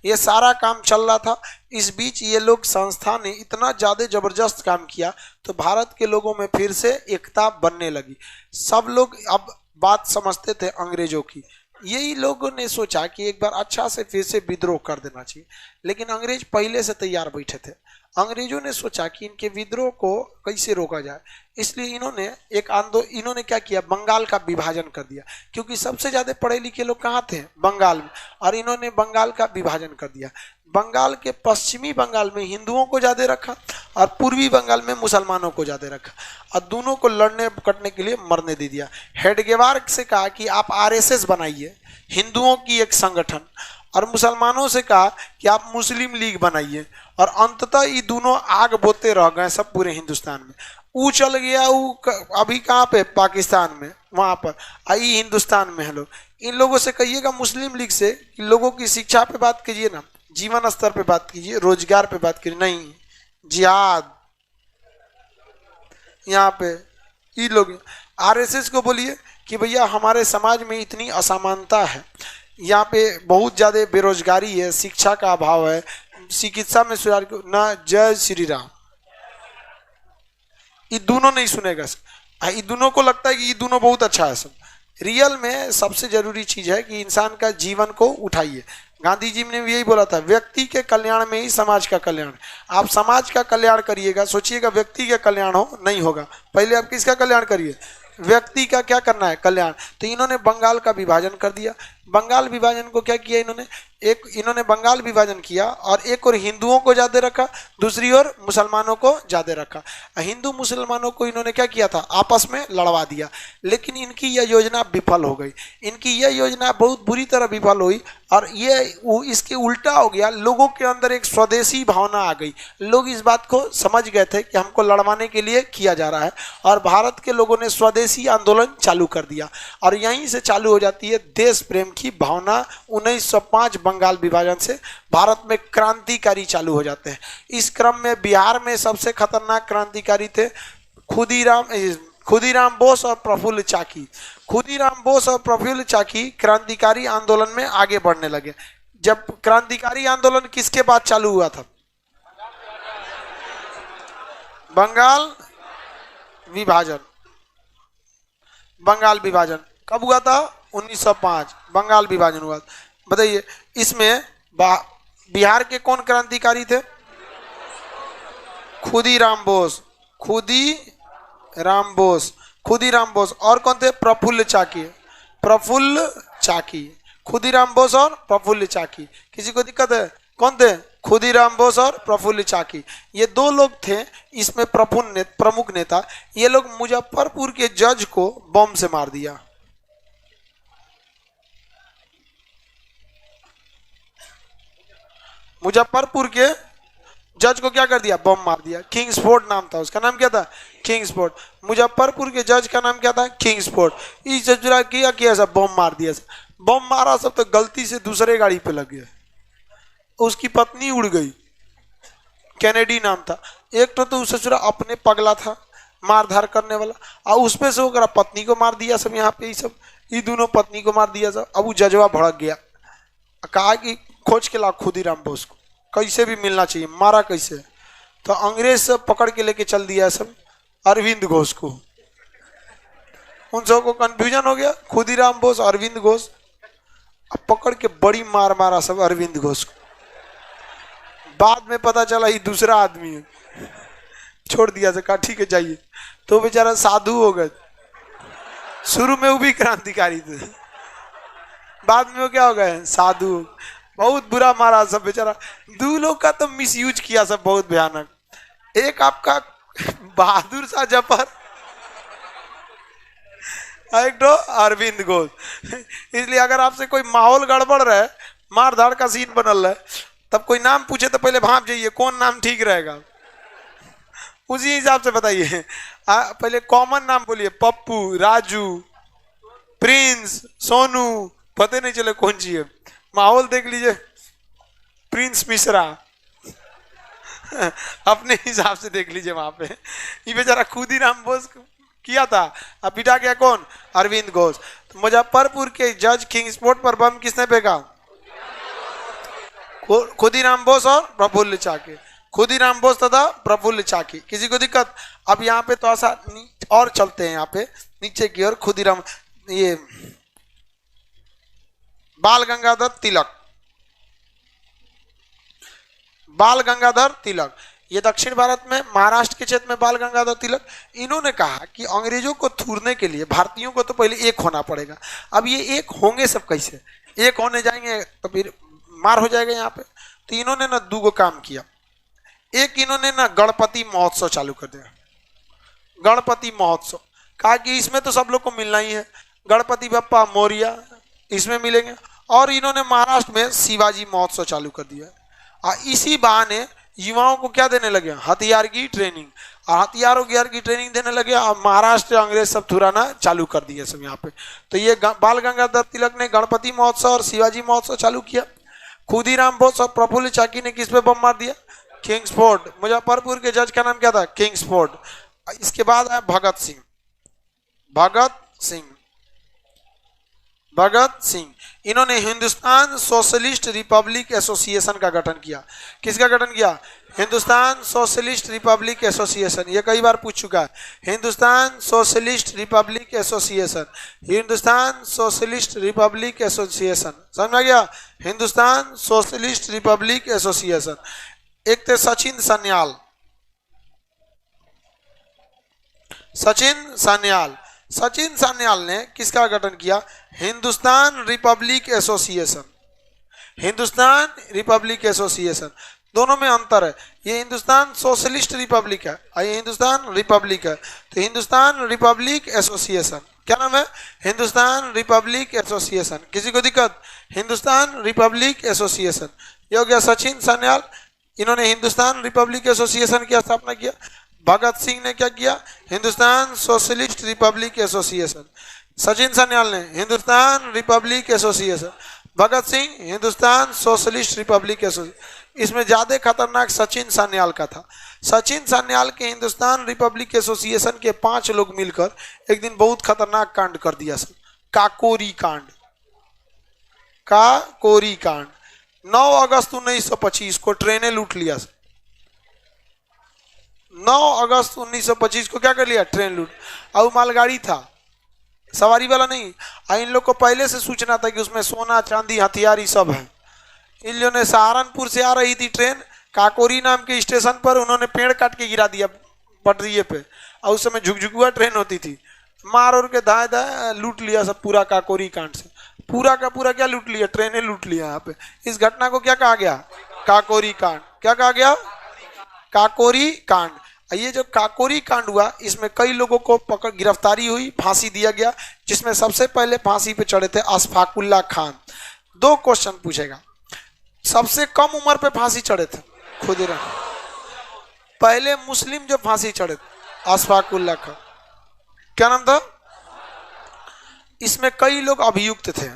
ये सारा काम चल रहा था। इस बीच ये लोग संस्था ने इतना ज्यादा जबरदस्त काम किया तो भारत के लोगों में फिर से एकता बनने लगी। सब लोग अब बात समझते थे अंग्रेजों की। यही लोगों ने सोचा कि एक बार अच्छा से फिर से विद्रोह कर देना चाहिए, लेकिन अंग्रेज पहले से तैयार बैठे थे। अंग्रेजों ने सोचा कि इनके विद्रोह को कैसे रोका जाए, इसलिए इन्होंने क्या किया, बंगाल का विभाजन कर दिया, क्योंकि सबसे ज्यादा पढ़े लिखे लोग कहाँ थे, बंगाल में, और इन्होंने बंगाल का विभाजन कर दिया। बंगाल के पश्चिमी बंगाल में हिंदुओं को ज्यादा रखा और पूर्वी बंगाल में मुसलमानों को ज्यादा रखा, और दोनों को लड़ने कटने के लिए मरने दे दिया। हेडगेवार से कहा कि आप आरएसएस बनाइए, हिंदुओं की एक संगठन, और मुसलमानों से कहा कि आप मुस्लिम लीग बनाइए, और अंततः ये दोनों आग बोते रह गए सब पूरे हिंदुस्तान में। वो चल गया अभी कहाँ पे, पाकिस्तान में, वहां पर आई हिंदुस्तान में है लोग। इन लोगों से कहिएगा मुस्लिम लीग से कि लोगों की शिक्षा पे बात कीजिए ना, जीवन स्तर पे बात कीजिए, रोजगार पे बात कीजिए, नहीं जिहाद यहाँ पे। ये लोग आरएसएस को बोलिए कि भैया हमारे समाज में इतनी असमानता है, यहाँ पे बहुत ज्यादा बेरोजगारी है, शिक्षा का अभाव है, चिकित्सा में सुधार ना, जय श्री राम। ये दोनों नहीं सुनेगा सब। ये दोनों को लगता है कि ये दोनों बहुत अच्छा है। सब रियल में सबसे जरूरी चीज है कि इंसान का जीवन को उठाइए। गांधी जी ने भी यही बोला था, व्यक्ति के कल्याण में ही समाज का कल्याण। आप समाज का कल्याण करिएगा, सोचिएगा व्यक्ति का कल्याण हो, नहीं होगा। पहले आप किसका कल्याण करिए, व्यक्ति का क्या करना है, कल्याण। तो इन्होंने बंगाल का विभाजन कर दिया। बंगाल विभाजन को क्या किया इन्होंने बंगाल विभाजन किया, और एक और हिंदुओं को ज्यादा रखा, दूसरी ओर मुसलमानों को ज्यादा रखा। हिंदू मुसलमानों को इन्होंने क्या किया था, आपस में लड़वा दिया। लेकिन इनकी यह योजना विफल हो गई। इनकी यह योजना बहुत बुरी तरह विफल हुई, और ये इसके उल्टा हो गया। लोगों के अंदर एक स्वदेशी भावना आ गई। लोग इस बात को समझ गए थे कि हमको लड़वाने के लिए किया जा रहा है, और भारत के लोगों ने स्वदेशी आंदोलन चालू कर दिया। और यहीं से चालू हो जाती है देश प्रेम की भावना। 1905 बंगाल विभाजन से भारत में क्रांतिकारी चालू हो जाते हैं। इस क्रम में बिहार में सबसे खतरनाक क्रांतिकारी थे खुदीराम बोस और प्रफुल्ल चाकी। खुदीराम बोस और प्रफुल्ल चाकी क्रांतिकारी आंदोलन में आगे बढ़ने लगे। जब क्रांतिकारी आंदोलन किसके बाद चालू हुआ था, बंगाल विभाजन। बंगाल विभाजन कब हुआ था, 1905 बंगाल विभाजन हुआ। बताइए इसमें बिहार के कौन क्रांतिकारी थे, खुदीराम बोस। खुदीराम बोस और कौन थे, प्रफुल्ल चाकी। खुदीराम बोस और प्रफुल्ल चाकी। किसी को दिक्कत है, कौन थे, खुदीराम बोस और प्रफुल्ल चाकी। ये दो लोग थे इसमें प्रमुख नेता। ये लोग मुजफ्फरपुर के जज को बम से मार दिया। मुजफ्फरपुर के जज को क्या कर दिया, बम मार दिया। किंग्सफोर्ड नाम था उसका, नाम क्या था, किंग्सफोर्ड। मुजफ्फरपुर के जज का नाम क्या था, किंग्सफोर्ड। इस जज किया सब, बम मार दिया। बम मारा सब तो गलती से दूसरे गाड़ी पे लग गया, उसकी पत्नी उड़ गई। कैनेडी नाम था। एक तो ससुरा अपने पगला था मारधार करने वाला, और उसमें से वो पत्नी को मार दिया सब। यहाँ पे ये दोनों पत्नी को मार दिया सब। अब वो जजवा भड़क गया, कहा कि खोज के ला खुदीराम बोस को, कैसे भी मिलना चाहिए। मारा कैसे, तो अंग्रेज सब पकड़ के लेके चल दिया सब अरविंद घोष को। उन सबको कंफ्यूजन हो गया, खुदीराम बोस अरविंद घोष। अब पकड़ के बड़ी मार मारा सब अरविंद घोष को। बाद में पता चला ये दूसरा आदमी है, छोड़ दिया से, कहा ठीक है जाइए। तो बेचारा साधु हो गए। शुरू में वो भी क्रांतिकारी थे, बाद में वो क्या हो गए, साधु। बहुत बुरा मारा सब बेचारा। दो लोग का तो मिसयूज किया सब, बहुत भयानक। एक आपका बहादुर शाह जफर, एक तो अरविंद घोष। इसलिए अगर आपसे कोई माहौल गड़बड़ रहे, मार धाड़ का सीन बनल रहे, तब कोई नाम पूछे तो पहले भाप जाइए कौन नाम ठीक रहेगा, उसी हिसाब से बताइए। पहले कॉमन नाम बोलिए, पप्पू, राजू, प्रिंस, सोनू, पता नहीं चले कौन सी है। माहौल देख लीजिए, प्रिंस मिश्रा, अपने हिसाब से देख लीजिए वहां पे। ये बेचारा खुदीराम बोस किया था, अब पिटा गया कौन, अरविंद घोष। तो मुजफ्फरपुर के जज किंग्सफोर्ड पर बम किसने फेंका, खुदीराम बोस और प्रफुल्ल चाकी, खुदीराम बोस तथा प्रफुल्ल चाकी। किसी को दिक्कत? अब यहाँ पे तो ऐसा और चलते हैं, यहाँ पे नीचे की ओर खुदीराम, ये बाल गंगाधर तिलक, बाल गंगाधर तिलक, ये दक्षिण भारत में महाराष्ट्र के क्षेत्र में बाल गंगाधर तिलक। इन्होंने कहा कि अंग्रेजों को थूरने के लिए भारतीयों को तो पहले एक होना पड़ेगा। अब ये एक होंगे सब कैसे? एक होने जाएंगे तो फिर मार हो जाएगा यहाँ पे। तो इन्होंने ना दो काम किया। एक इन्होंने ना गणपति महोत्सव चालू कर दिया, गणपति महोत्सव। कहा कि इसमें तो सब लोग को मिलना ही है, गणपति बप्पा मौर्य इसमें मिलेंगे। और इन्होंने महाराष्ट्र में शिवाजी महोत्सव चालू कर दिया। इसी बहाने युवाओं को क्या देने लगे? हथियार की ट्रेनिंग, और हथियारों की ट्रेनिंग देने लगे। और महाराष्ट्र अंग्रेज सब थुराना चालू कर दिए सब यहाँ पे। तो ये बाल गंगाधर तिलक ने गणपति महोत्सव और शिवाजी महोत्सव चालू किया। खुदीराम बोस और प्रफुल्ल चाकी ने किस पे बम मार दिया? किंग्सफोर्ड। मुजफ्फरपुर के जज का नाम क्या था? किंग्सफोर्ड। इसके बाद आया भगत सिंह। भगत सिंह, भगत सिंह, इन्होंने हिंदुस्तान सोशलिस्ट रिपब्लिक एसोसिएशन का गठन किया। किसका गठन किया? Hindustan socialist republic association. ये कई बार पूछ चुका है। Hindustan socialist republic association, Hindustan socialist republic association, समझ में गया? Hindustan socialist republic association. एक थे सचिन सान्याल, सचिन सान्याल। सचिन सान्याल ने किसका गठन किया? Hindustan republic association, Hindustan republic association. दोनों में अंतर है। ये हिंदुस्तान सोशलिस्ट रिपब्लिक है और ये हिंदुस्तान रिपब्लिक है। तो हिंदुस्तान रिपब्लिक एसोसिएशन, क्या नाम है? Hindustan republic association. किसी को दिक्कत? Hindustan republic association. ये हो गया सचिन सान्याल, इन्होंने हिंदुस्तान रिपब्लिक एसोसिएशन की स्थापना किया। भगत सिंह ने क्या किया? Hindustan socialist republic association. Sachin Sanyal ने Hindustan republic association, Bhagat Singh Hindustan socialist republic association. इसमें ज्यादा खतरनाक सचिन सान्याल का था। सचिन सान्याल के हिंदुस्तान रिपब्लिक एसोसिएशन के 5 लोग मिलकर एक दिन बहुत खतरनाक कांड कर दिया सब। काकोरी कांड, काकोरी कांड। 9 अगस्त 1925 को ट्रेनें लूट लिया। 9 अगस्त 1925 को क्या कर लिया? ट्रेन लूट। और मालगाड़ी था, सवारी वाला नहीं। इन लोग को पहले से सूचना था कि उसमें सोना चांदी हथियार ही सब है। इन लोगों ने सहारनपुर से आ रही थी ट्रेन, काकोरी नाम के स्टेशन पर उन्होंने पेड़ काट के गिरा दिया पटरिये पे। और उस समय झुकझुकुआ ट्रेन होती थी, मार और के धाए धाए लूट लिया सब पूरा काकोरी कांड से। पूरा का पूरा क्या लूट लिया? ट्रेनें लूट लिया यहाँ पे। इस घटना को क्या कहा गया? काकोरी कांड। क्या कहा गया? काकोरी कांड। ये जो काकोरी कांड हुआ, इसमें कई लोगों को पकड़ गिरफ्तारी हुई, फांसी दिया गया। जिसमें सबसे पहले फांसी पे चढ़े थे अशफाकुल्ला खान। 2 क्वेश्चन पूछेगा। सबसे कम उम्र पे फांसी चढ़े थे खुदीराम। पहले मुस्लिम जो फांसी चढ़े थे अशफाकुल्ला खान, क्या नाम था? इसमें कई लोग अभियुक्त थे।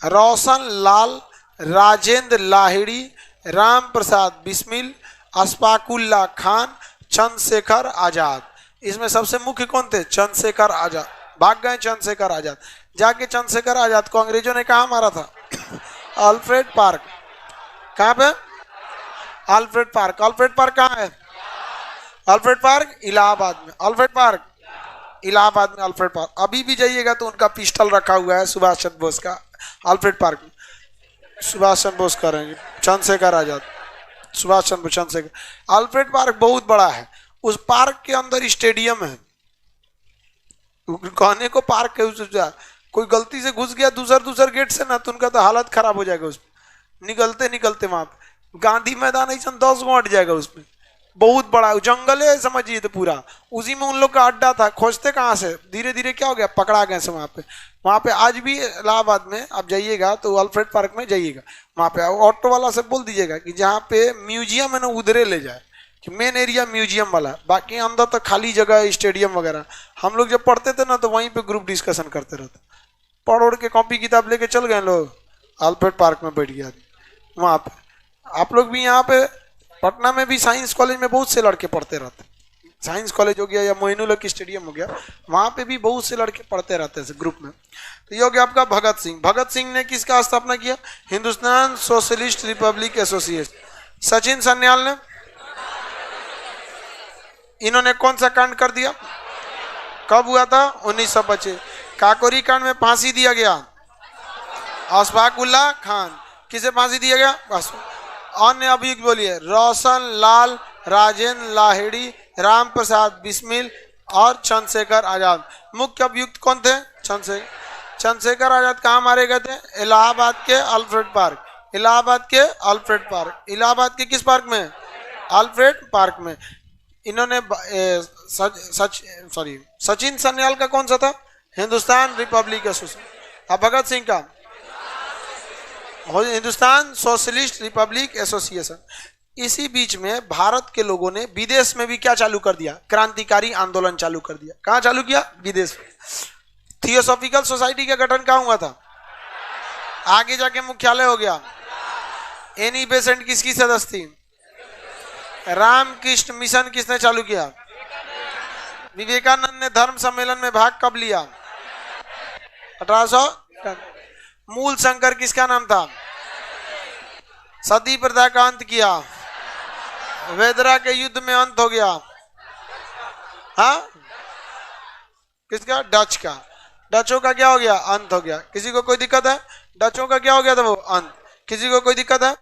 रोशन लाल, राजेंद्र लाहिड़ी, राम प्रसाद बिस्मिल, अशफाकुल्ला खान, चंद्रशेखर आजाद। इसमें सबसे मुख्य कौन थे? चंद्रशेखर आजाद। भाग गए चंद्रशेखर आजाद। जाके चंद्रशेखर आजाद को अंग्रेजों ने कहा मारा था? Alfred park. कहाँ पे? Alfred park. अल्फ्रेड पार्क कहाँ है? अल्फ्रेड पार्क इलाहाबाद में। अल्फ्रेड पार्क इलाहाबाद में। अल्फ्रेड पार्क अभी भी जाइएगा तो उनका पिस्टल रखा हुआ है सुभाष चंद्र बोस का। अल्फ्रेड पार्क में सुभाष चंद्र बोस करेंगे, चंद्रशेखर आजाद, सुभाष चंद्र चंद्रशेखर। अल्फ्रेड पार्क बहुत बड़ा है। उस पार्क के अंदर स्टेडियम है। कहने को पार्क है, उस कोई गलती से घुस गया दूसर गेट से ना, तो उनका तो हालत खराब हो जाएगा। उसमें निकलते निकलते वहां पे गांधी मैदान ऐसा 10 गो हट जाएगा। उसमें बहुत बड़ा जंगल है समझिए तो पूरा। उसी में उन लोग का अड्डा था। खोजते कहाँ से? धीरे धीरे क्या हो गया? पकड़ा गए से वहाँ पे आज भी इलाहाबाद में आप जाइएगा तो अल्फ्रेड पार्क में जाइएगा, वहाँ पे ऑटो वाला से बोल दीजिएगा कि जहाँ पे म्यूजियम है ना उधरे ले जाए, कि मेन एरिया म्यूजियम वाला, बाकी अंदर तो खाली जगह है स्टेडियम वगैरह। हम लोग जब पढ़ते थे ना तो वहीं पे ग्रुप डिस्कशन करते रहते। पढ़ उड़ के कॉपी किताब लेके चल गए लोग, अल्फ्रेड पार्क में बैठ गया वहाँ पे। आप लोग भी यहाँ पे पटना में भी साइंस कॉलेज में बहुत से लड़के पढ़ते रहते, साइंस कॉलेज हो गया या मोइनुल हक स्टेडियम हो गया, वहां पे भी बहुत से लड़के पढ़ते रहते हैं ग्रुप में। तो ये हो गया आपका भगत सिंह। भगत सिंह ने किसका स्थापना किया? Hindustan socialist republic association. Sachin Sanyal ने, इन्होंने कौन सा कांड कर दिया? कब हुआ था? 1925। काकोरी कांड में फांसी दिया गया अशफाक उल्लाह खान। किसे फांसी दिया गया? अन्य अभियुक्त बोलिए। रोशन लाल, राजेंद्र लाहिड़ी, राम प्रसाद बिस्मिल और चंद्रशेखर आजाद। मुख्य अभियुक्त कौन थे? चंद्रशेखर आजाद कहाँ मारे गए थे? इलाहाबाद के अल्फ्रेड पार्क। इलाहाबाद के अल्फ्रेड पार्क। इलाहाबाद के किस पार्क में? अल्फ्रेड पार्क में। इन्होंने सचिन सन्याल का कौन सा था? Hindustan republic association. अब भगत सिंह का हिंदुस्तान सोशलिस्ट रिपब्लिक एसोसिएशन। इसी बीच में भारत के लोगों ने विदेश में भी क्या चालू कर दिया? क्रांतिकारी आंदोलन चालू कर दिया। कहाँ चालू किया? विदेश में। थियोसॉफिकल सोसाइटी का गठन कहाँ हुआ था? आगे जाके मुख्यालय हो गया। एनी बेसेंट किसकी सदस्य थी? रामकृष्ण मिशन किसने चालू किया? विवेकानंद ने धर्म सम्मेलन में भाग कब लिया? 1800। मूल शंकर किसका नाम था? सती प्रथा का अंत किया। वेदरा के युद्ध में अंत हो गया। हाँ, किसका? डच का। डचों का क्या हो गया? अंत हो गया। किसी को कोई दिक्कत है? डचों का क्या हो गया था? वो अंत। किसी को कोई दिक्कत है?